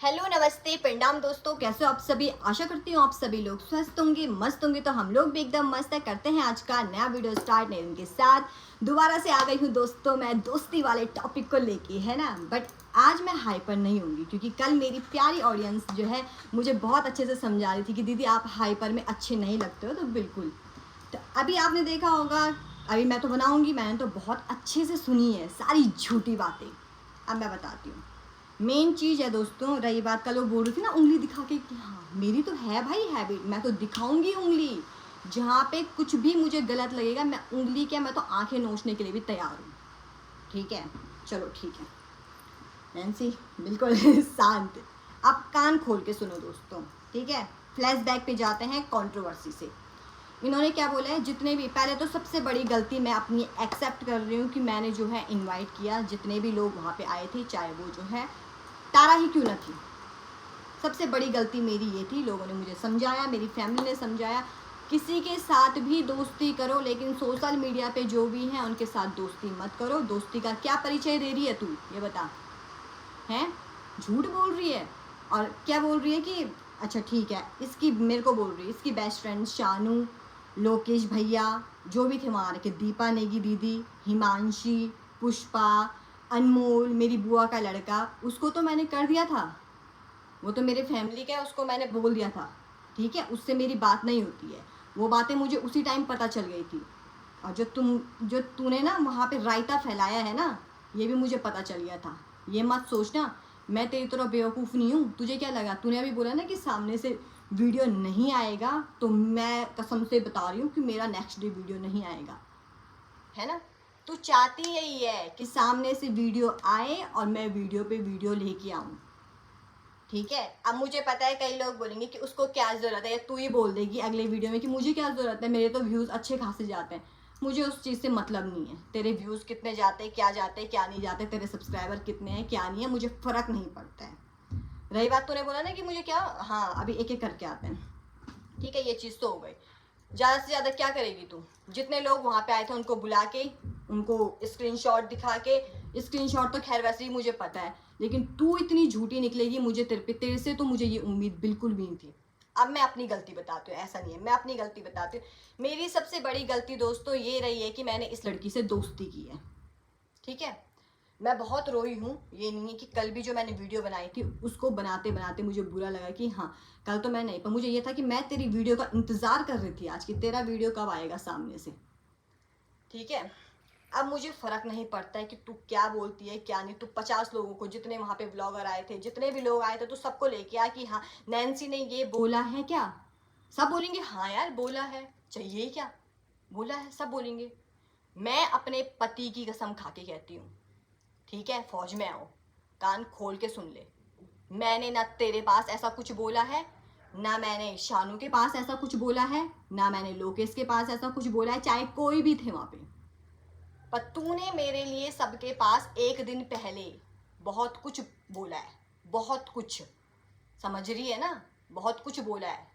Hello नमस्ते प्रणाम दोस्तों, कैसे हो आप सभी। आशा करती हूँ आप सभी लोग स्वस्थ होंगे, मस्त होंगे। तो हम लोग भी एकदम मस्त है। करते हैं आज का नया वीडियो स्टार्ट नए दिन के साथ। दोबारा से आ गई हूँ दोस्तों, मैं दोस्ती वाले टॉपिक को लेके, है ना। बट आज मैं हाइपर नहीं होंगी क्योंकि कल मेरी प्यारी ऑडियंस जो है मुझे बहुत अच्छे से समझा रही थी कि दीदी आप हाइपर में अच्छे नहीं लगते हो। तो बिल्कुल, तो अभी आपने देखा होगा, अभी मैं तो बनाऊंगी, मैंने तो बहुत अच्छे से सुनी है सारी झूठी बातें। अब मैं बताती हूँ। मेन चीज़ है दोस्तों, रही बात का लोग बोल रहे थे ना उंगली दिखा के कि हाँ मेरी तो है भाई हैबिट, मैं तो दिखाऊंगी उंगली। जहाँ पे कुछ भी मुझे गलत लगेगा मैं उंगली क्या, मैं तो आंखें नोचने के लिए भी तैयार हूँ। ठीक है, चलो ठीक है नैन्सी, बिल्कुल शांत। अब कान खोल के सुनो दोस्तों, ठीक है। फ्लैशबैक पे जाते हैं कंट्रोवर्सी से। इन्होंने क्या बोला है, जितने भी, पहले तो सबसे बड़ी गलती मैं अपनी एक्सेप्ट कर रही हूँ कि मैंने जो है इनवाइट किया, जितने भी लोग वहाँ पे आए थे, चाहे वो जो है तारा ही क्यों न थी। सबसे बड़ी गलती मेरी ये थी। लोगों ने मुझे समझाया, मेरी फैमिली ने समझाया, किसी के साथ भी दोस्ती करो लेकिन सोशल मीडिया पे जो भी हैं उनके साथ दोस्ती मत करो। दोस्ती का क्या परिचय दे रही है तू, ये बता। हैं, झूठ बोल रही है। और क्या बोल रही है कि अच्छा ठीक है, इसकी मेरे को बोल रही है इसकी बेस्ट फ्रेंड शानू, लोकेश भैया, जो भी थे वहाँ के, दीपा नेगी दीदी, हिमांशी, पुष्पा, अनमोल, मेरी बुआ का लड़का, उसको तो मैंने कर दिया था। वो तो मेरे फैमिली का है, उसको मैंने बोल दिया था। ठीक है, उससे मेरी बात नहीं होती है। वो बातें मुझे उसी टाइम पता चल गई थी। और जो तूने ना वहाँ पे रायता फैलाया है ना, ये भी मुझे पता चल गया था। ये मत सोचना मैं तेरी तरह बेवकूफ़ नहीं हूँ। तुझे क्या लगा, तूने अभी बोला ना कि सामने से वीडियो नहीं आएगा, तो मैं कसम से बता रही हूँ कि मेरा नेक्स्ट डे वीडियो नहीं आएगा, है ना। तू चाहती यही है कि सामने से वीडियो आए और मैं वीडियो पे वीडियो लेके आऊँ। ठीक है, अब मुझे पता है कई लोग बोलेंगे कि उसको क्या ज़रूरत है, या तू ही बोल देगी अगले वीडियो में कि मुझे क्या ज़रूरत है, मेरे तो व्यूज़ अच्छे खासे जाते हैं। मुझे उस चीज़ से मतलब नहीं है, तेरे व्यूज़ कितने जाते हैं, क्या नहीं जाते, तेरे सब्सक्राइबर कितने हैं, क्या नहीं है, मुझे फ़र्क नहीं पड़ता है। रही बात, तूने बोला ना कि मुझे क्या, हाँ अभी एक एक करके आते हैं। ठीक है, ये चीज़ तो हो गई। ज़्यादा से ज़्यादा क्या करेगी तू। जितने लोग वहाँ पे आए थे उनको बुला के, उनको स्क्रीनशॉट दिखा के, स्क्रीनशॉट तो खैर वैसे ही मुझे पता है, लेकिन तू इतनी झूठी निकलेगी, मुझे तेरे से तो मुझे ये उम्मीद बिल्कुल भी नहीं थी। अब मैं अपनी गलती बताती हूँ, ऐसा नहीं है, मैं अपनी गलती बताती हूँ। मेरी सबसे बड़ी गलती दोस्तों ये रही है कि मैंने इस लड़की से दोस्ती की है। ठीक है, मैं बहुत रोई हूँ। ये नहीं है कि कल भी जो मैंने वीडियो बनाई थी उसको बनाते बनाते मुझे बुरा लगा कि हाँ कल तो मैं नहीं, पर मुझे ये था कि मैं तेरी वीडियो का इंतज़ार कर रही थी आज कि तेरा वीडियो कब आएगा सामने से। ठीक है, अब मुझे फ़र्क नहीं पड़ता है कि तू क्या बोलती है क्या नहीं। तू 50 लोगों को, जितने वहाँ पे ब्लॉगर आए थे, जितने भी लोग आए थे, तो सबको लेके आ कि हाँ नैन्सी ने ये बोला है क्या। सब बोलेंगे हाँ यार बोला है, चाहिए क्या, बोला है, सब बोलेंगे। मैं अपने पति की कसम खा के कहती हूँ, ठीक है, फौज में आओ, कान खोल के सुन ले। मैंने ना तेरे पास ऐसा कुछ बोला है, ना मैंने शानू के पास ऐसा कुछ बोला है, ना मैंने लोकेश के पास ऐसा कुछ बोला है, चाहे कोई भी थे वहाँ पे। पर तूने मेरे लिए सबके पास एक दिन पहले बहुत कुछ बोला है, बहुत कुछ, समझ रही है ना, बहुत कुछ बोला है।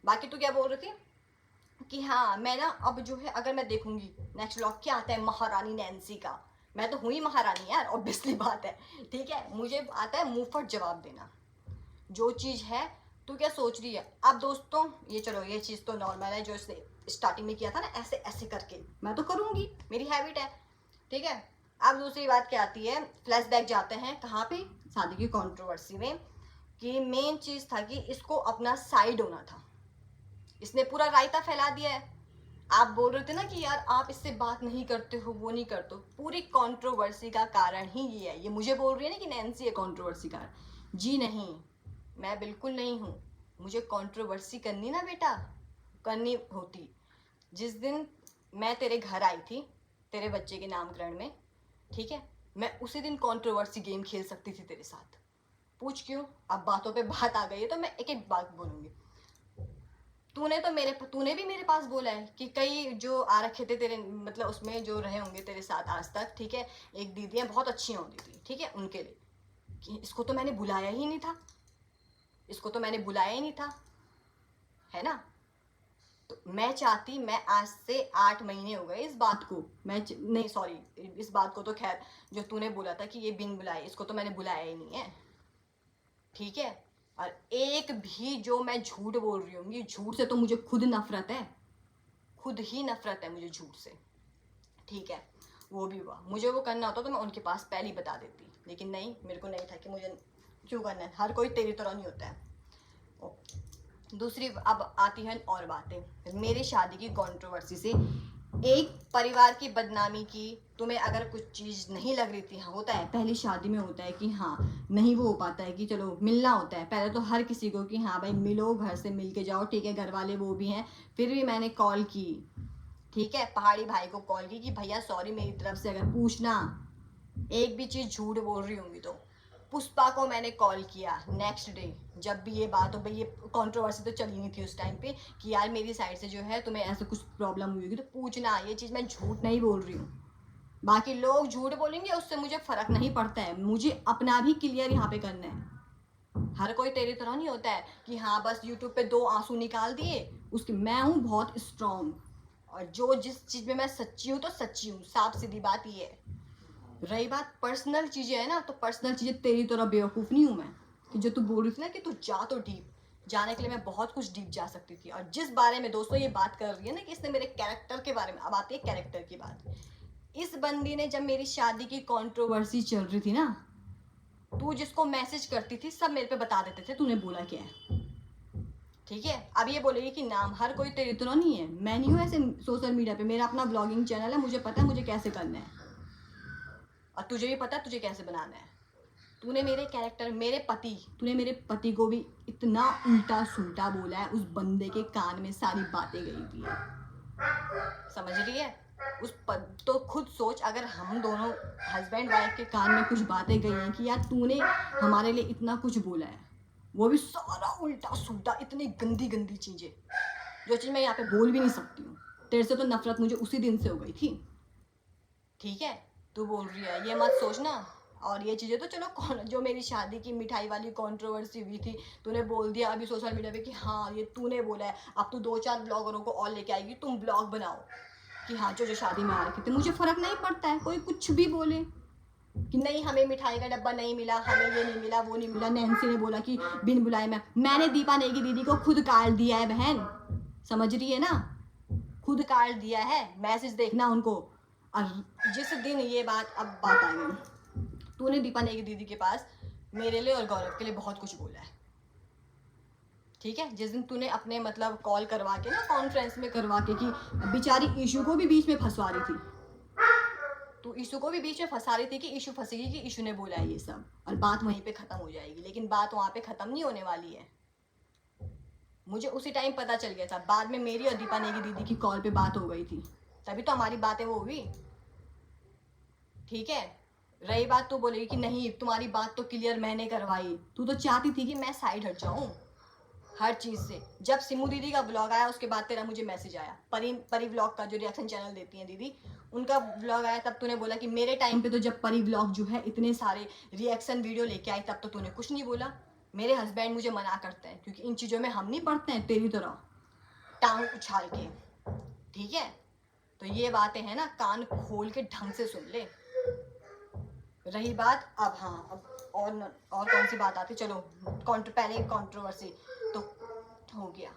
बाकी तू क्या बोल रही थी कि हाँ मैं ना अब जो है, अगर मैं देखूंगी नेक्स्ट व्लॉग क्या आता है महारानी नैन्सी का, मैं तो हुई महारानी यार, ऑब्वियसली बात है। ठीक है, मुझे आता है मुंह फट जवाब देना, जो चीज़ है। तू क्या सोच रही है। अब दोस्तों ये चलो, ये चीज़ तो नॉर्मल है, जो इसने स्टार्टिंग में किया था ना ऐसे ऐसे करके, मैं तो करूँगी, मेरी हैबिट है। ठीक है, अब दूसरी बात क्या आती है, फ्लैशबैक जाते हैं कहाँ पे, शादी की कंट्रोवर्सी में। कि मेन चीज़ था कि इसको अपना साइड होना था, इसने पूरा रायता फैला दिया है। आप बोल रहे थे ना कि यार आप इससे बात नहीं करते हो, वो नहीं करते हो, पूरी कंट्रोवर्सी का कारण ही ये है। ये मुझे बोल रही है ना कि नैन्सी है कंट्रोवर्सी का, जी नहीं, मैं बिल्कुल नहीं हूँ। मुझे कंट्रोवर्सी करनी ना बेटा, करनी होती जिस दिन मैं तेरे घर आई थी तेरे बच्चे के नामकरण में, ठीक है, मैं उसी दिन कंट्रोवर्सी गेम खेल सकती थी तेरे साथ। पूछ क्यों, अब बातों पे बात आ गई है तो मैं एक एक बात बोलूँगी। तूने भी मेरे पास बोला है कि कई जो आ रखे थे तेरे, मतलब उसमें जो रहे होंगे तेरे साथ आज तक, ठीक है, एक दीदी है बहुत अच्छी होती थी, ठीक है, उनके लिए कि इसको तो मैंने बुलाया ही नहीं था, इसको तो मैंने बुलाया ही नहीं था, है ना। तो मैं चाहती, मैं आज से 8 महीने हो गए इस बात को, नहीं सॉरी, इस बात को तो खैर जो तूने बोला था कि ये बिन बुलाए, इसको तो मैंने बुलाया ही नहीं है। ठीक है। और एक भी जो मैं झूठ बोल रही हूँ, झूठ से तो मुझे खुद नफरत है, खुद ही नफरत है मुझे झूठ से। ठीक है, वो भी हुआ, मुझे वो करना होता तो मैं उनके पास पहले ही बता देती, लेकिन नहीं, मेरे को नहीं था कि मुझे क्यों करना है। हर कोई तेरी तरह नहीं होता है। दूसरी अब आती हैं और बातें मेरी शादी की कंट्रोवर्सी से। एक परिवार की बदनामी की। तुम्हें अगर कुछ चीज़ नहीं लग रही थी, हाँ होता है, पहली शादी में होता है कि हाँ नहीं वो हो पाता है कि चलो मिलना होता है पहले तो हर किसी को कि हाँ भाई मिलो, घर से मिल के जाओ, ठीक है, घर वाले वो भी हैं। फिर भी मैंने कॉल की, ठीक है, पहाड़ी भाई को कॉल की कि भैया सॉरी मेरी तरफ से, अगर पूछना एक भी चीज़ झूठ बोल रही होंगी तो। पुष्पा को मैंने कॉल किया नेक्स्ट डे, जब भी ये बात हो भाई, ये कंट्रोवर्सी तो चली नहीं थी उस टाइम पे कि यार मेरी साइड से जो है तुम्हें ऐसा कुछ प्रॉब्लम हुई होगी तो पूछना, ये चीज़ मैं झूठ नहीं बोल रही हूँ। बाकी लोग झूठ बोलेंगे उससे मुझे फ़र्क नहीं पड़ता है, मुझे अपना भी क्लियर यहाँ पे करना है। हर कोई तेरी तरह नहीं होता है कि हाँ बस यूट्यूब पे 2 आंसू निकाल दिए उसके। मैं हूँ बहुत स्ट्रॉन्ग, और जो जिस चीज़ में मैं सच्ची हूँ तो सच्ची हूँ, साफ सीधी बात ये है। रही बात पर्सनल चीज़ें है ना, तो पर्सनल चीज़ें तेरी तरह बेवकूफ़ नहीं हूँ मैं कि जो तू बोल रही थी ना कि तू जा, तो डीप जाने के लिए मैं बहुत कुछ डीप जा सकती थी। और जिस बारे में दोस्तों ये बात कर रही है ना कि इसने मेरे कैरेक्टर के बारे में, अब आती है कैरेक्टर की बात। इस बंदी ने जब मेरी शादी की कंट्रोवर्सी चल रही थी ना, तू जिसको मैसेज करती थी सब मेरे पे बता देते थे तूने बोला क्या है। ठीक है, अब ये बोलेगी कि नाम, हर कोई तेरी तरह नहीं है, मैं नहीं हूँ ऐसे सोशल मीडिया पे, मेरा अपना ब्लॉगिंग चैनल है, मुझे पता है मुझे कैसे करना है, और तुझे भी पता है तुझे कैसे बनाना है। तूने मेरे कैरेक्टर, तूने मेरे पति को भी इतना उल्टा सुल्टा बोला है, उस बंदे के कान में सारी बातें गई हुई है, समझ रही है। तो खुद सोच, अगर हम दोनों हस्बैंड वाइफ के कान में कुछ बातें गई हैं कि यार तूने हमारे लिए इतना कुछ बोला है, वो भी सारा उल्टा सुल्टा, इतनी गंदी गंदी चीज़ें, जो चीज़ मैं यहाँ पे बोल भी नहीं सकती हूँ। तेरे से तो नफरत मुझे उसी दिन से हो गई थी। ठीक है, तू बोल रही है ये मत सोचना। और ये चीज़ें तो चलो, कौन जो मेरी शादी की मिठाई वाली कंट्रोवर्सी हुई थी, तूने बोल दिया अभी सोशल मीडिया पे कि हाँ ये तूने बोला है, अब तू 2-4 ब्लॉगरों को और लेके आएगी, तुम ब्लॉग बनाओ कि हाँ जो जो शादी में आ रखे थे। मुझे फ़र्क नहीं पड़ता है कोई कुछ भी बोले कि नहीं हमें मिठाई का डब्बा नहीं मिला, हमें ये नहीं मिला, वो नहीं मिला। नैन्सी ने बोला कि बिन बुलाए मैंने दीपा नेगी दीदी को खुद काट दिया है बहन, समझ रही है ना, खुद काट दिया है, मैसेज देखना उनको। और जिस दिन ये बात, अब बात आ गई, तूने दीपा नेगी दीदी के पास मेरे लिए और गौरव के लिए बहुत कुछ बोला है। ठीक है, जिस दिन तूने अपने मतलब कॉल करवा के ना, कॉन्फ्रेंस में करवा के कि बेचारी ईशू को भी बीच में फंसवा रही थी, तो ईशू को भी बीच में फंसा रही थी कि ईशू फंसेगी कि ईशू ने बोला है ये सब, और बात वहीं पे ख़त्म हो जाएगी। लेकिन बात वहाँ पे ख़त्म नहीं होने वाली है, मुझे उसी टाइम पता चल गया था। बाद में मेरी और दीपा नेगी दीदी की कॉल पे बात हो गई थी, तभी तो हमारी बातें वो हुई। ठीक है, रही बात, तो बोलेगी कि नहीं तुम्हारी बात तो क्लियर मैंने करवाई, तू तो चाहती थी कि मैं साइड हट जाऊँ हर चीज़ से। जब सिमू दीदी का ब्लॉग आया उसके बाद तेरा मुझे मैसेज आया, परी ब्लॉग का जो रिएक्शन चैनल देती हैं दीदी, उनका ब्लॉग आया, तब तूने बोला कि मेरे टाइम पे तो जब परी ब्लॉग जो है इतने सारे रिएक्शन वीडियो लेके आई, तब तो तूने कुछ नहीं बोला। मेरे हस्बैंड मुझे मना करते हैं क्योंकि इन चीज़ों में हम नहीं पढ़ते हैं तेरी तरह टांग उछाल के। ठीक है, तो ये बातें हैं ना, कान खोल के ढंग से सुन ले। रही बात, अब हाँ, अब और कौन सी बात आती, चलो पहले कंट्रोवर्सी तो हो गया।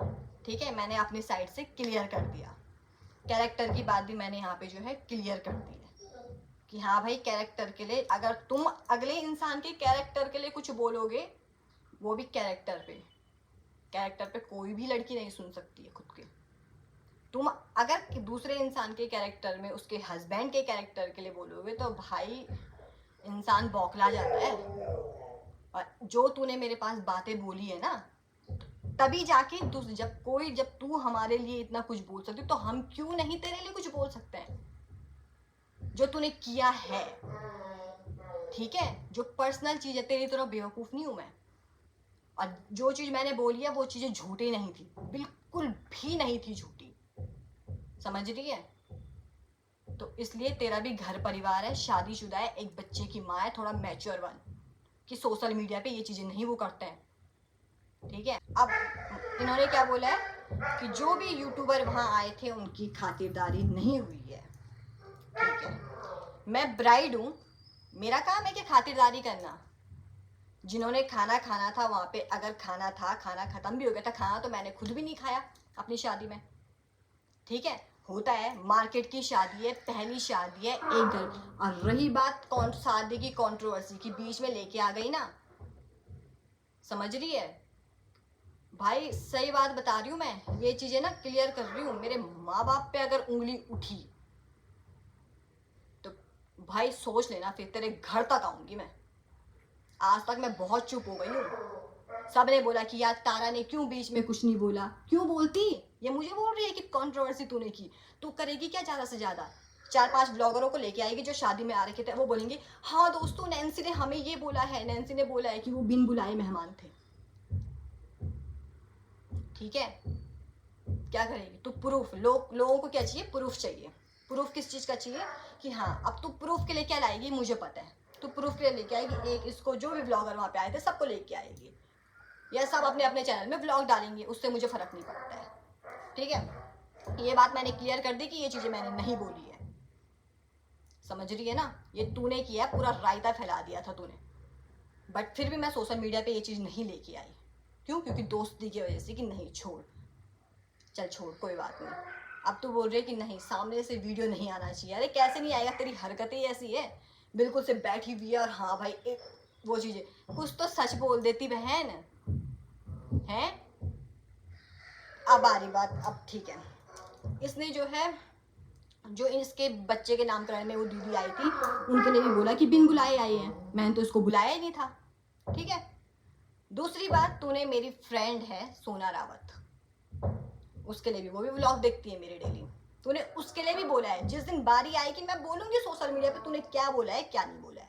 ठीक है, मैंने अपनी साइड से क्लियर कर दिया, कैरेक्टर की बात भी मैंने यहाँ पे जो है क्लियर कर दी है कि हाँ भाई कैरेक्टर के लिए, अगर तुम अगले इंसान के कैरेक्टर के लिए कुछ बोलोगे, वो भी कैरेक्टर पे कोई भी लड़की नहीं सुन सकती है खुद के। तुम अगर दूसरे इंसान के कैरेक्टर में उसके हस्बैंड के कैरेक्टर के लिए बोलोगे तो भाई इंसान बौखला जाता है। और जो तूने मेरे पास बातें बोली है ना, तभी जाके जब तू हमारे लिए इतना कुछ बोल सकती, तो हम क्यों नहीं तेरे लिए कुछ बोल सकते हैं जो तूने किया है। ठीक है, जो पर्सनल चीज़ है, तेरी तरह बेवकूफ़ नहीं हूँ मैं। और जो चीज़ मैंने बोली है वो चीज़ें झूठी नहीं थी, बिल्कुल भी नहीं थी झूठी, समझ रही है। तो इसलिए तेरा भी घर परिवार है, शादीशुदा है, एक बच्चे की माँ है, थोड़ा मैच्योर बन कि सोशल मीडिया पे ये चीज़ें नहीं वो करते हैं। ठीक है, अब इन्होंने क्या बोला है कि जो भी यूट्यूबर वहाँ आए थे उनकी खातिरदारी नहीं हुई है। ठीक है, मैं ब्राइड हूँ, मेरा काम है कि खातिरदारी करना। जिन्होंने खाना खाना था वहाँ पे, अगर खाना था, खाना खत्म भी हो गया था, खाना तो मैंने खुद भी नहीं खाया अपनी शादी में, ठीक है। होता है, मार्केट की शादी है, पहली शादी है, एक घर। और रही बात कौन शादी की कंट्रोवर्सी की, बीच में लेके आ गई ना, समझ रही है भाई, सही बात बता रही हूँ मैं, ये चीजें ना क्लियर कर रही हूँ। मेरे माँ बाप पे अगर उंगली उठी तो भाई सोच लेना, फिर तेरे घर तक आऊंगी मैं। आज तक मैं बहुत चुप हो गई हूँ। सबने बोला कि यार तारा ने क्यों बीच में कुछ नहीं बोला, क्यों बोलती, ये मुझे बोल रही है कि कंट्रोवर्सी तूने की, तू करेगी क्या ज्यादा से ज्यादा। 4-5 ब्लॉगरों को लेके आएगी जो शादी में आ रखे थे, वो बोलेंगे हाँ दोस्तों नैन्सी ने हमें ये बोला है, नैन्सी ने बोला है कि वो बिन बुलाए मेहमान थे, ठीक है। क्या करेगी तू, प्रूफ। लोगों को क्या चाहिए, प्रूफ चाहिए। प्रूफ किस चीज का चाहिए, कि हाँ अब तू प्रूफ के लिए क्या लाएगी मुझे पता है, तू प्रूफ के लिए लेके आएगी। एक इसको, जो भी ब्लॉगर वहां पे आए थे सबको लेके आएगी, या सब अपने अपने चैनल में ब्लॉग डालेंगे, उससे मुझे फर्क नहीं पड़ता है, ठीक है। ये बात मैंने क्लियर कर दी कि ये चीजें मैंने नहीं बोली है, समझ रही है ना। ये तूने किया, पूरा रायता फैला दिया था तूने, बट फिर भी मैं सोशल मीडिया पे ये चीज नहीं लेके आई। क्यों, क्योंकि दोस्ती की वजह से, कि नहीं छोड़, चल छोड़ कोई बात नहीं। अब तू बोल रही है कि नहीं सामने से वीडियो नहीं आना चाहिए, अरे कैसे नहीं आएगा, तेरी हरकतें ही ऐसी है, बिल्कुल से बैठी हुई है। और हाँ भाई वो चीजें, कुछ तो सच बोल देती बहन है। अब आ रही बात, अब ठीक है। इसने जो है, जो इसके बच्चे के नामकरण में वो दीदी आई थी, उनके लिए भी बोला कि बिन बुलाए आई है, मैंने तो इसको बुलाया ही नहीं था, ठीक है। दूसरी बात, तूने मेरी फ्रेंड है सोना रावत, उसके लिए भी, वो भी व्लॉग देखती है मेरे डेली, तूने उसके लिए भी बोला है। जिस दिन बारी आएगी मैं बोलूंगी सोशल मीडिया पे तूने क्या बोला है क्या नहीं बोला है,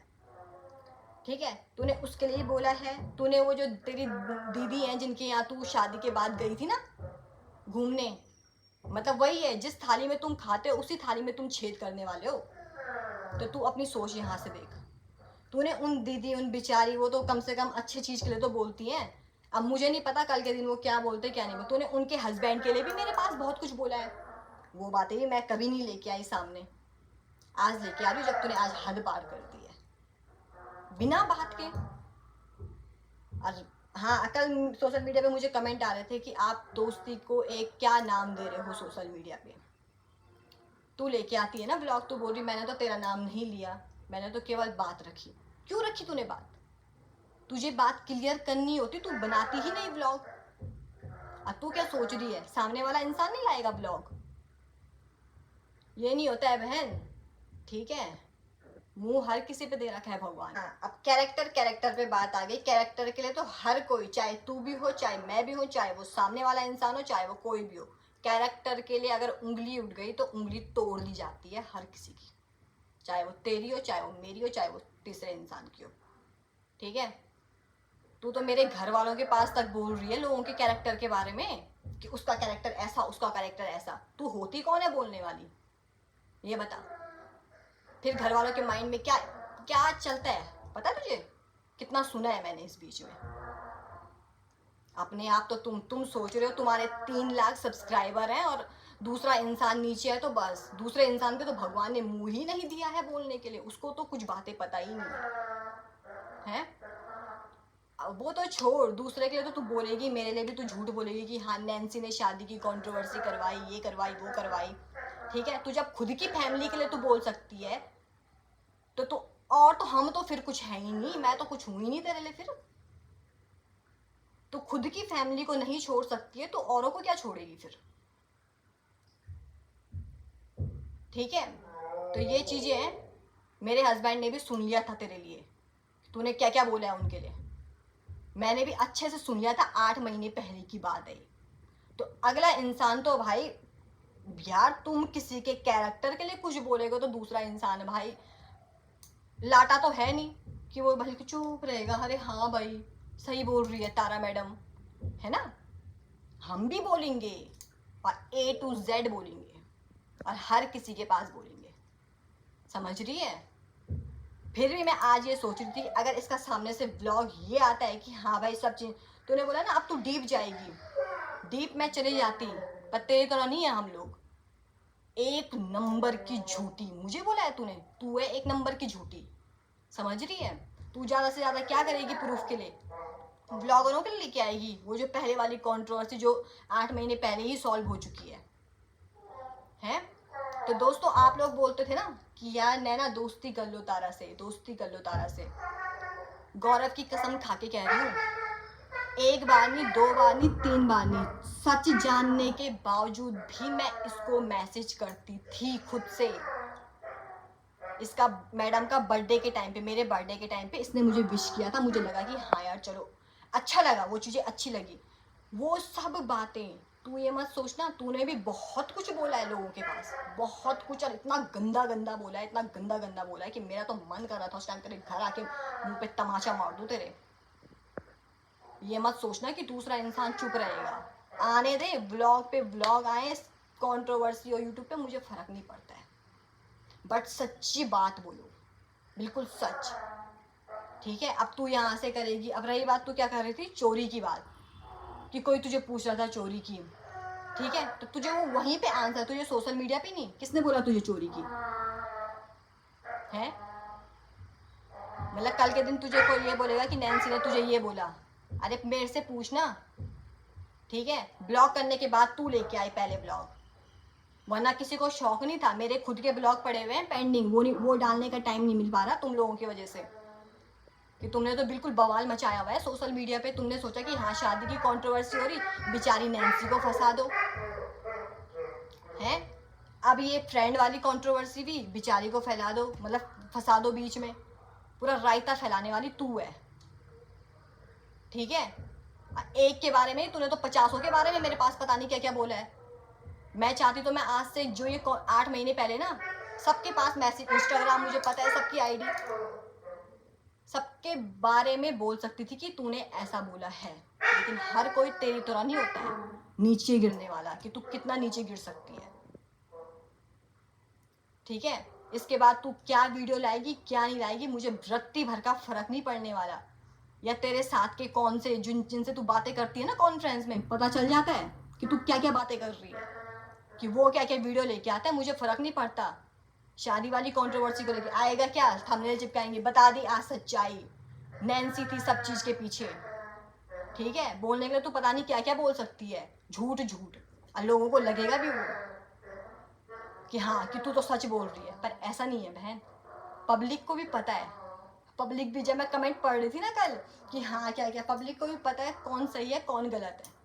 ठीक है। तूने उसके लिए बोला है। तूने वो जो तेरी दीदी है जिनके यहाँ तू शादी के बाद गई थी ना घूमने, मतलब वही है, जिस थाली में तुम खाते हो उसी थाली में तुम छेद करने वाले हो। तो तू अपनी सोच यहाँ से देख। तूने उन दीदी, उन बेचारी, वो तो कम से कम अच्छी चीज के लिए तो बोलती हैं, अब मुझे नहीं पता कल के दिन वो क्या बोलते क्या नहीं बोलते। तूने उनके हस्बैंड के लिए भी मेरे पास बहुत कुछ बोला है, वो बातें भी मैं कभी नहीं लेके आई सामने, आज लेके आ रही हूँ जब तूने आज हद पार कर दी है बिना बात के। और हाँ, कल सोशल मीडिया पे मुझे कमेंट आ रहे थे कि आप दोस्ती को एक क्या नाम दे रहे हो सोशल मीडिया पे। तू लेके आती है ना ब्लॉग, तू बोल रही मैंने तो तेरा नाम नहीं लिया, मैंने तो केवल बात रखी। क्यों रखी तूने बात, तुझे बात क्लियर करनी होती, तू बनाती ही नहीं ब्लॉग। अब तू क्या सोच रही है, सामने वाला इंसान नहीं लाएगा ब्लॉग, ये नहीं होता है बहन, ठीक है। मुंह हर किसी पे दे रखा है भगवान। हाँ, अब कैरेक्टर पे बात आ गई। कैरेक्टर के लिए तो हर कोई, चाहे तू भी हो, चाहे मैं भी हूँ, चाहे वो सामने वाला इंसान हो, चाहे वो कोई भी हो, कैरेक्टर के लिए अगर उंगली उठ गई तो उंगली तोड़ दी जाती है हर किसी की, चाहे वो तेरी हो, चाहे वो मेरी हो, चाहे वो तीसरे इंसान की हो, ठीक है। तू तो मेरे घर वालों के पास तक बोल रही है लोगों के कैरेक्टर के बारे में कि उसका कैरेक्टर ऐसा, उसका कैरेक्टर ऐसा। तू होती कौन है बोलने वाली, ये बता। फिर घर वालों के माइंड में क्या क्या चलता है पता है तुझे, कितना सुना है मैंने इस बीच में। अपने आप तो तुम सोच रहे हो तुम्हारे 3 लाख सब्सक्राइबर हैं और दूसरा इंसान नीचे है, तो बस दूसरे इंसान पे तो भगवान ने मुंह ही नहीं दिया है बोलने के लिए, उसको तो कुछ बातें पता ही नहीं है। वो तो छोड़, दूसरे के लिए तो तू बोलेगी, मेरे लिए भी तू झूठ बोलेगी कि हाँ नैन्सी ने शादी की कंट्रोवर्सी करवाई, ये करवाई वो करवाई, ठीक है। तू जब खुद की फैमिली के लिए तू बोल सकती है तो और तो हम तो फिर कुछ है ही नहीं, मैं तो कुछ हूं ही नहीं तेरे लिए। फिर तो खुद की फैमिली को नहीं छोड़ सकती है तो औरों को क्या छोड़ेगी फिर, ठीक है। तो ये चीजें हैं, मेरे हस्बैंड ने भी सुन लिया था तेरे लिए, तूने क्या क्या बोला है उनके लिए, मैंने भी अच्छे से सुन लिया था। 8 महीने पहले की बात है। तो अगला इंसान तो भाई, यार तुम किसी के कैरेक्टर के लिए कुछ बोलेगा तो दूसरा इंसान भाई लाटा तो है नहीं कि वो भाई चुप रहेगा, अरे हाँ भाई सही बोल रही है तारा मैडम, है ना। हम भी बोलेंगे और A to Z बोलेंगे और हर किसी के पास बोलेंगे, समझ रही है। फिर भी मैं आज ये सोच रही थी अगर इसका सामने से व्लॉग ये आता है कि हाँ भाई सब चीज, तूने बोला ना अब तू डीप जाएगी, डीप में चली जाती, पर तेरी तरह नहीं है हम लोग। 1 नंबर की झूठी, मुझे बोला है तूने, तू है 1 नंबर की झूठी, समझ रही है। तू ज़्यादा से ज़्यादा क्या करेगी प्रूफ के लिए? ब्लॉगरों के लिए लेके आएगी वो जो पहले वाली कंट्रोवर्सी जो 8 महीने पहले ही सॉल्व हो चुकी है? तो दोस्तों आप लोग बोलते थे ना कि यार नैना दोस्ती कर लो तारा से, दोस्ती कर लो तारा से। गौरव की कसम खा के कह रही हूँ, 1 बार नहीं, 2 बार नहीं, 3 बार नहीं, सच जानने के बावजूद भी मैं इसको मैसेज करती थी खुद से। इसका मैडम का बर्थडे के टाइम पे, मेरे बर्थडे के टाइम पे इसने मुझे विश किया था, मुझे लगा कि हाँ यार चलो अच्छा लगा, वो चीज़ें अच्छी लगी। वो सब बातें तू ये मत सोचना, तूने भी बहुत कुछ बोला है लोगों के पास, बहुत कुछ, और इतना गंदा गंदा बोला है, इतना गंदा गंदा बोला है कि मेरा तो मन कर रहा था उस टाइम तेरे घर आके मुंह पे तमाचा मार दूं तेरे। ये मत सोचना कि दूसरा इंसान चुप रहेगा, आने दे, ब्लॉग पे ब्लॉग आए, कंट्रोवर्सी और यूट्यूब पे मुझे फर्क नहीं पड़ता है, बट सच्ची बात बोलो, बिल्कुल सच, ठीक है? अब तू यहाँ से करेगी। अब रही बात, तू क्या कर रही थी चोरी की बात, कि कोई तुझे पूछ रहा था चोरी की, ठीक है? तो तुझे वो वहीं पे आंसर, तुझे सोशल मीडिया पे नहीं, किसने बोला तुझे चोरी की है? मतलब कल के दिन तुझे कोई ये बोलेगा कि नैन्सी ने तुझे ये बोला, अरे मेरे से पूछना, ठीक है? ब्लॉग करने के बाद तू लेके आई पहले ब्लॉग, वरना किसी को शौक नहीं था। मेरे खुद के ब्लॉग पड़े हुए हैं पेंडिंग, वो डालने का टाइम नहीं मिल पा रहा तुम लोगों की वजह से, कि तुमने तो बिल्कुल बवाल मचाया हुआ है सोशल मीडिया पे। तुमने सोचा कि हाँ शादी की कंट्रोवर्सी हो रही, बेचारी नैन्सी को फंसा दो, है? अब ये फ्रेंड वाली कंट्रोवर्सी भी बेचारी को फैला दो, मतलब फंसा दो बीच में, पूरा रायता फैलाने वाली तू है, ठीक है? एक के बारे में तूने तो 50 के बारे में मेरे पास पता नहीं क्या क्या बोला है। मैं चाहती तो मैं आज से जो ये 8 महीने पहले ना सबके पास मैसेज, इंस्टाग्राम मुझे पता है सबकी आईडी, सबके बारे में बोल सकती थी कि तूने ऐसा बोला है, लेकिन हर कोई तेरी तरह नहीं होता है नीचे गिरने वाला, कि तू कितना नीचे गिर सकती है, ठीक है? इसके बाद तू क्या वीडियो लाएगी क्या नहीं लाएगी मुझे रत्ती भर का फर्क नहीं पड़ने वाला, या तेरे साथ के कौन से जिनसे तू बातें करती है ना कॉन्फ्रेंस में, पता चल जाता है कि तू क्या क्या बातें कर रही है, कि वो क्या क्या वीडियो लेके आता है, मुझे फर्क नहीं पड़ता। शादी वाली कंट्रोवर्सी को लेके आएगा क्या, थंबनेल चिपकाएंगे, बता दी आज सच्चाई, नैन्सी थी सब चीज के पीछे, ठीक है? बोलने के लिए तू पता नहीं क्या क्या बोल सकती है, झूठ झूठ, और लोगों को लगेगा भी वो कि हाँ कि तू तो सच बोल रही है, पर ऐसा नहीं है बहन, पब्लिक को भी पता है। पब्लिक भी, जब मैं कमेंट पढ़ रही थी ना कल कि हाँ क्या क्या, पब्लिक को भी पता है कौन सही है कौन गलत है।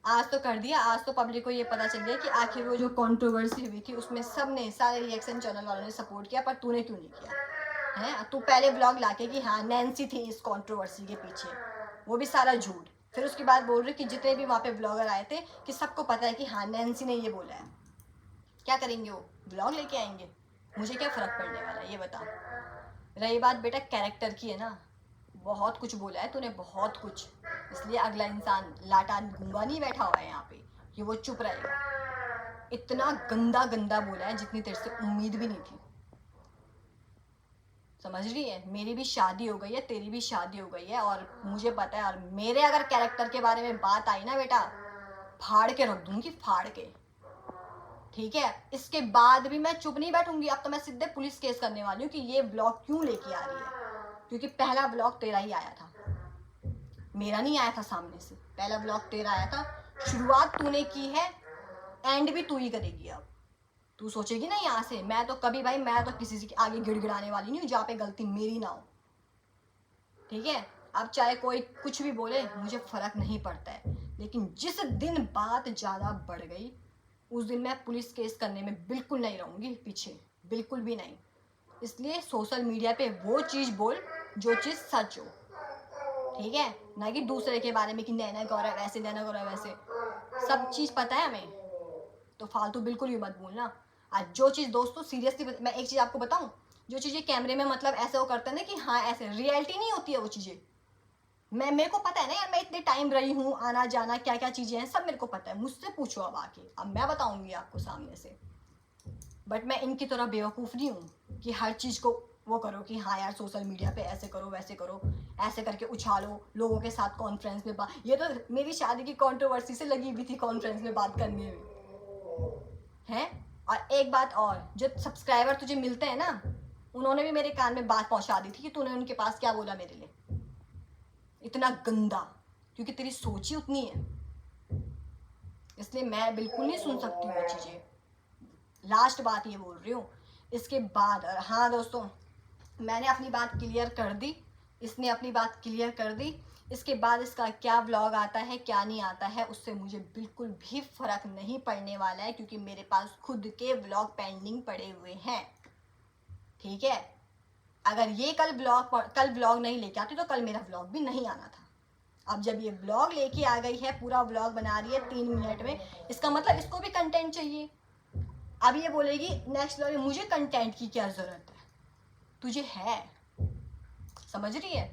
आज तो कर दिया, आज तो पब्लिक को ये पता चल गया कि आखिर वो जो कंट्रोवर्सी हुई थी उसमें सबने, सारे रिएक्शन चैनल वालों ने सपोर्ट किया, पर तूने क्यों नहीं किया है? तू पहले ब्लॉग लाके कि हाँ नैन्सी थी इस कंट्रोवर्सी के पीछे, वो भी सारा झूठ। फिर उसके बाद बोल रहे कि जितने भी वहाँ पे ब्लॉगर आए थे कि सबको पता है कि हाँ नैन्सी ने ये बोला है। क्या करेंगे वो? ब्लॉग लेके आएंगे, मुझे क्या फ़र्क पड़ने वाला है ये बता। रही बात बेटा कैरेक्टर की है ना, बहुत कुछ बोला है तूने, बहुत कुछ, इसलिए अगला इंसान लाटा गूंगा नहीं बैठा हुआ है यहाँ पे कि वो चुप रहेगा। इतना गंदा गंदा बोला है जितनी तेरे से उम्मीद भी नहीं थी, समझ रही है? मेरी भी शादी हो गई है, तेरी भी शादी हो गई है, और मुझे पता है, और मेरे अगर कैरेक्टर के बारे में बात आई ना बेटा, फाड़ के रख दूंगी, फाड़ के, ठीक है? इसके बाद भी मैं चुप नहीं बैठूंगी, अब तो मैं सीधे पुलिस केस करने वाली हूँ कि ये ब्लॉग क्यों लेके आ रही है, क्योंकि पहला ब्लॉग तेरा ही आया था, मेरा नहीं आया था सामने से, पहला ब्लॉग तेरा आया था, शुरुआत तूने की है, एंड भी तू ही करेगी। अब तू सोचेगी ना यहाँ से, मैं तो कभी भाई, मैं तो किसी के आगे गिड़गिड़ाने वाली नहीं हूँ जहाँ पे गलती मेरी ना हो, ठीक है? अब चाहे कोई कुछ भी बोले मुझे फर्क नहीं पड़ता है, लेकिन जिस दिन बात ज़्यादा बढ़ गई उस दिन मैं पुलिस केस करने में बिल्कुल नहीं रहूँगी पीछे, बिल्कुल भी नहीं। इसलिए सोशल मीडिया पे वो चीज़ बोल जो चीज़ सच हो, ठीक है? ना कि दूसरे के बारे में कि नैना गौरव ऐसे, नैना गौरव वैसे, सब चीज़ पता है हमें, तो फालतू बिल्कुल भी मत बोलना। आज जो चीज़ दोस्तों सीरियसली मैं एक चीज़ आपको बताऊँ, जो चीज़ें कैमरे में मतलब ऐसे वो करते हैं ना कि हाँ ऐसे, रियलिटी नहीं होती है वो चीज़ें। मेरे को पता है ना यार, मैं इतने टाइम रही हूँ, आना जाना क्या क्या चीज़ें हैं सब मेरे को पता है, मुझसे पूछो अब आके, अब मैं बताऊँगी आपको सामने से। बट मैं इनकी तरह बेवकूफ़ नहीं हूँ कि हर चीज़ को वो करो कि हाँ यार सोशल मीडिया पे ऐसे करो वैसे करो, ऐसे करके उछालो लोगों के साथ कॉन्फ्रेंस में बात। ये तो मेरी शादी की कंट्रोवर्सी से लगी हुई थी कॉन्फ्रेंस में बात करने में, है? और एक बात और, जो सब्सक्राइबर तुझे मिलते हैं ना उन्होंने भी मेरे कान में बात पहुंचा दी थी कि तूने उनके पास क्या बोला मेरे लिए, इतना गंदा, क्योंकि तेरी सोच ही उतनी है, इसलिए मैं बिल्कुल नहीं सुन सकती वो चीज़ें। लास्ट बात ये बोल रही हूँ, इसके बाद हाँ दोस्तों, मैंने अपनी बात क्लियर कर दी, इसने अपनी बात क्लियर कर दी। इसके बाद इसका क्या व्लॉग आता है क्या नहीं आता है उससे मुझे बिल्कुल भी फ़र्क नहीं पड़ने वाला है, क्योंकि मेरे पास खुद के व्लॉग पेंडिंग पड़े हुए हैं। ठीक है, अगर ये कल व्लॉग नहीं लेके आती तो कल मेरा व्लॉग भी नहीं आना था। अब जब ये व्लॉग लेके आ गई है, पूरा व्लॉग बना रही है 3 मिनट में, इसका मतलब इसको भी कंटेंट चाहिए। अब ये बोलेगी नेक्स्ट व्लॉग में मुझे कंटेंट की क्या ज़रूरत है, तुझे है, समझ रही है?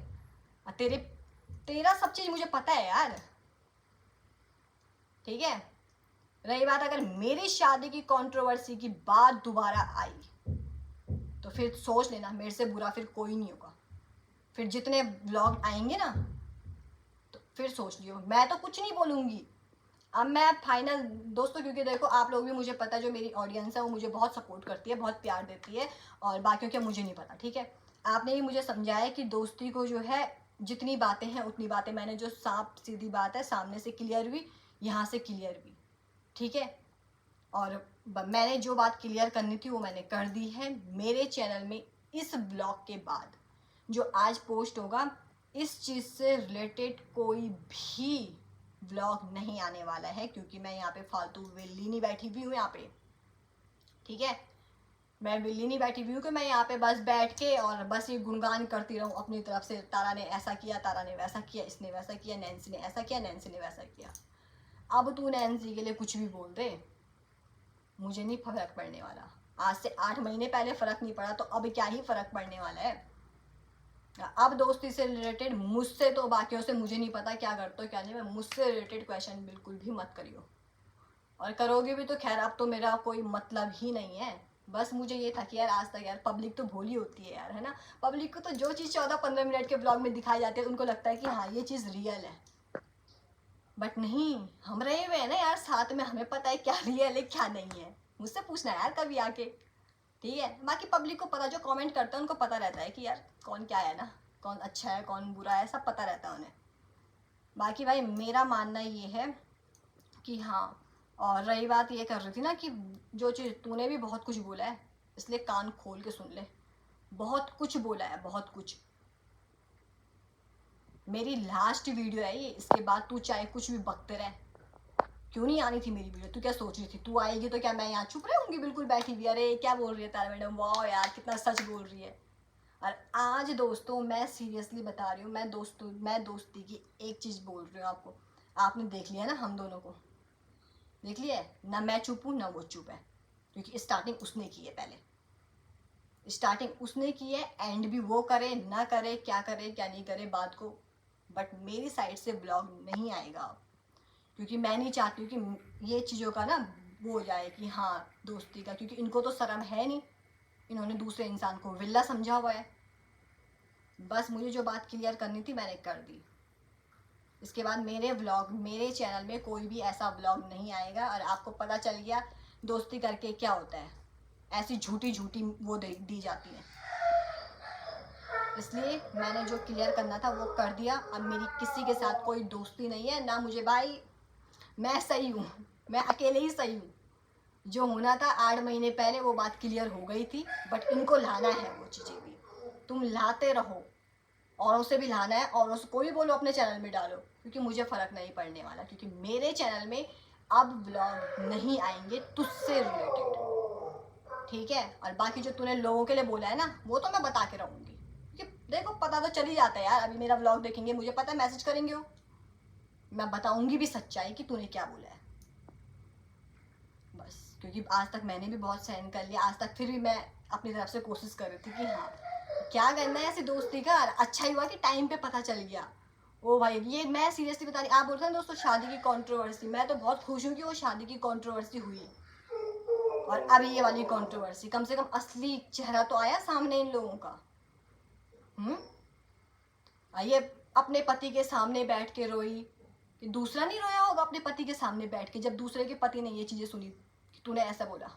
तेरा सब चीज़ मुझे पता है यार। ठीक है, रही बात अगर मेरी शादी की कंट्रोवर्सी की बात दोबारा आई तो फिर सोच लेना, मेरे से बुरा फिर कोई नहीं होगा। फिर जितने व्लॉग आएंगे ना तो फिर सोच लियो, मैं तो कुछ नहीं बोलूँगी। अब मैं फाइनल दोस्तों, क्योंकि देखो आप लोग भी, मुझे पता है जो मेरी ऑडियंस है वो मुझे बहुत सपोर्ट करती है, बहुत प्यार देती है, और बाकियों के मुझे नहीं पता। ठीक है, आपने भी मुझे समझाया कि दोस्ती को जो है जितनी बातें हैं उतनी बातें, मैंने जो साफ सीधी बात है सामने से क्लियर हुई, यहाँ से क्लियर हुई। ठीक है, और मैंने जो बात क्लियर करनी थी वो मैंने कर दी है। मेरे चैनल में इस ब्लॉग के बाद जो आज पोस्ट होगा, इस चीज़ से रिलेटेड कोई भी व्लॉग नहीं आने वाला है, क्योंकि मैं यहाँ पे फालतू वेली नहीं बैठी हुई हूँ यहाँ पे। ठीक है, मैं वेली नहीं बैठी हुई हूँ कि मैं यहाँ पे बस बैठ के और बस ये गुणगान करती रहूँ अपनी तरफ से, तारा ने ऐसा किया, तारा ने वैसा किया, इसने वैसा किया, नैन्सी ने ऐसा किया, नैन्सी ने वैसा किया। अब तू नैन्सी के लिए कुछ भी बोल दे, मुझे नहीं फर्क पड़ने वाला। आज से 8 महीने पहले फ़र्क नहीं पड़ा तो अब क्या ही फ़र्क पड़ने वाला है। अब दोस्ती से रिलेटेड मुझसे, तो बाकियों से मुझे नहीं पता क्या करते हो क्या नहीं, मुझसे रिलेटेड क्वेश्चन बिल्कुल भी मत करियो, और करोगे भी तो खैर अब तो मेरा कोई मतलब ही नहीं है। बस मुझे ये था कि यार आज तक यार पब्लिक तो भोली होती है यार, है ना। पब्लिक को तो जो चीज़ 14-15 मिनट के ब्लॉग में दिखाई जाती है उनको लगता है कि हाँ ये चीज़ रियल है, बट नहीं, हम रहे हुए हैं ना यार साथ में, हमें पता है क्या रियल है क्या नहीं है। मुझसे पूछना यार कभी आके। ठीक है, बाकी पब्लिक को पता, जो कमेंट करता है उनको पता रहता है कि यार कौन क्या है ना, कौन अच्छा है कौन बुरा है, सब पता रहता है उन्हें। बाकी भाई मेरा मानना ये है कि हाँ, और रही बात ये कर रही थी ना कि जो चीज़ तूने भी बहुत कुछ बोला है, इसलिए कान खोल के सुन ले, बहुत कुछ बोला है, बहुत कुछ। मेरी लास्ट वीडियो है ये, इसके बाद तू चाहे कुछ भी बकते रहे। क्यों नहीं आनी थी मेरी वीडियो, तू क्या सोच रही थी तू आएगी तो क्या मैं यहाँ चुप रहूँगी बिल्कुल बैठी हुई, अरे क्या बोल रही है तारा मैडम, वाह यार कितना सच बोल रही है। और आज दोस्तों मैं सीरियसली बता रही हूँ, मैं दोस्ती की एक चीज़ बोल रही हूँ आपको। आपने देख लिया ना, हम दोनों को देख लिया है ना, मैं चुप हूँ ना वो चुप है, क्योंकि स्टार्टिंग उसने की है, पहले स्टार्टिंग उसने की है, एंड भी वो करे ना करे, क्या करे क्या नहीं करे बात को, बट मेरी साइड से ब्लॉग नहीं आएगा अब, क्योंकि मैं नहीं चाहती हूँ कि ये चीज़ों का ना वो हो जाए कि हाँ दोस्ती का, क्योंकि इनको तो शर्म है नहीं, इन्होंने दूसरे इंसान को विल्ला समझा हुआ है। बस मुझे जो बात क्लियर करनी थी मैंने कर दी। इसके बाद मेरे चैनल में कोई भी ऐसा व्लॉग नहीं आएगा, और आपको पता चल गया दोस्ती करके क्या होता है, ऐसी झूठी झूठी वो दी जाती है। इसलिए मैंने जो क्लियर करना था वो कर दिया। अब मेरी किसी के साथ कोई दोस्ती नहीं है ना, मुझे भाई, मैं सही हूँ, मैं अकेले ही सही हूँ। जो होना था 8 महीने पहले वो बात क्लियर हो गई थी, बट इनको लाना है वो चीज़ें भी, तुम लाते रहो, औरों से भी लाना है, औरों से कोई बोलो अपने चैनल में डालो, क्योंकि मुझे फ़र्क नहीं पड़ने वाला, क्योंकि मेरे चैनल में अब व्लॉग नहीं आएंगे तुझसे रिलेटेड। ठीक है, और बाकी जो तूने लोगों के लिए बोला है ना वो तो मैं बता के रहूँगी, क्योंकि देखो पता तो चल ही जाता है यार, अभी मेरा व्लॉग देखेंगे मुझे पता है मैसेज करेंगे वो, मैं बताऊँगी भी सच्चाई कि तूने क्या बोला है। बस, क्योंकि आज तक मैंने भी बहुत सहन कर लिया, आज तक फिर भी मैं अपनी तरफ से कोशिश कर रही थी कि हाँ क्या करना है ऐसी दोस्ती का। अच्छा ही हुआ कि टाइम पे पता चल गया। ओ भाई ये मैं सीरियसली बता रही, आप बोलते हैं दोस्तों शादी की कंट्रोवर्सी, मैं तो बहुत खुश हूँ कि वो शादी की कंट्रोवर्सी हुई, और अब ये वाली कंट्रोवर्सी, कम से कम असली चेहरा तो आया सामने इन लोगों का। ये अपने पति के सामने बैठ के रोई, कि दूसरा नहीं रोया होगा अपने पति के सामने बैठ के, जब दूसरे के पति ने ये चीज़ें सुनी कि तूने ऐसा बोला।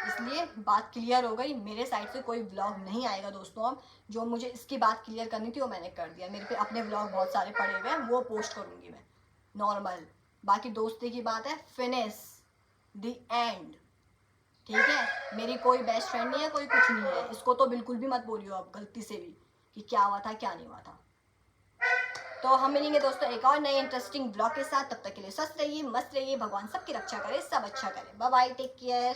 इसलिए बात क्लियर हो गई, मेरे साइड से कोई व्लॉग नहीं आएगा दोस्तों। अब जो मुझे इसकी बात क्लियर करनी थी वो मैंने कर दिया। मेरे पे अपने व्लॉग बहुत सारे पड़े हुए हैं, वो पोस्ट करूँगी मैं नॉर्मल। बाकी दोस्ती की बात है फिनिश द एंड, ठीक है। मेरी कोई बेस्ट फ्रेंड नहीं है, कोई कुछ नहीं है। इसको तो बिल्कुल भी मत बोलियो अब गलती से भी कि क्या हुआ था क्या नहीं हुआ था। तो हम मिलेंगे दोस्तों एक और नए इंटरेस्टिंग ब्लॉग के साथ। तब तक के लिए स्वस्थ रहिए, मस्त रहिए, भगवान सबकी रक्षा करे, सब अच्छा करे। Bye bye, take care.